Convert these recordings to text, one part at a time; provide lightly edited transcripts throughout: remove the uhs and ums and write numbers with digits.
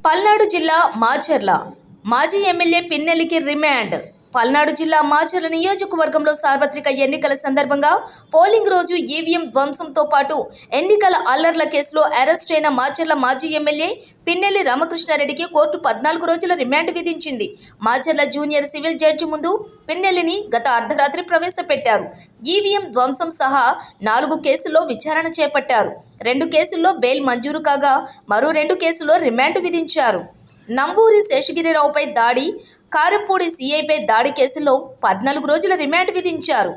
పల్నాడు జిల్లా మాచర్ల మాజీ MLA పిన్నెల్లికి remand. Palnadu జిల్లా మాచర్ల నియోజకవర్గంలో సార్వత్రిక ఎన్నికల సందర్భంగా పోలింగ్ రోజు ఈవీఎం ధ్వంసంతో పాటు ఎన్నికల అల్లర్ల కేసులో అరెస్ట్ అయిన మాచర్ల మాజీ ఎమ్మెల్యే పిన్నెల్లి రామకృష్ణారెడ్డికి కోర్టు 14 రోజుల రిమాండ్ విధించింది. మాచర్ల జూనియర్ సివిల్ జడ్జి ముందు పిన్నెల్లిని గత అర్ధరాత్రి ప్రవేశపెట్టారు. ఈవీఎం ధ్వంసం సహా 4 కేసుల్లో విచారణ చేపట్టారు. 2 కేసుల్లో బెయిల్ మంజూరు కాగా మరో 2 కేసుల్లో రిమాండ్ విధించారు. నంబూరి శేషగిరిరావుపై దాడి, కారంపూడి సీఐపై దాడి కేసుల్లో 14 రోజుల రిమాండ్ విధించారు.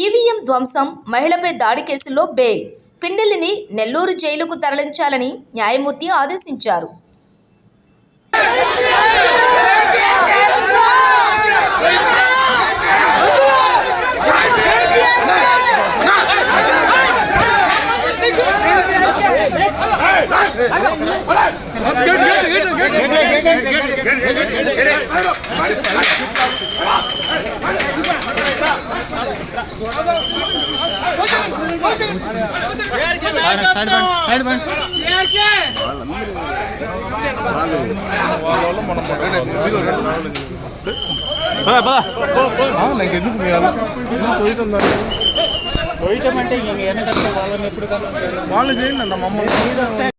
ఈవీఎం ధ్వంసం, మహిళపై దాడి కేసుల్లో బెయిల్. పిన్నెల్లిని నెల్లూరు జైలుకు తరలించాలని న్యాయమూర్తి ఆదేశించారు. పోయటం అంటే వాళ్ళని ఎప్పుడు వాళ్ళు చేయండి అన్న మమ్మల్ని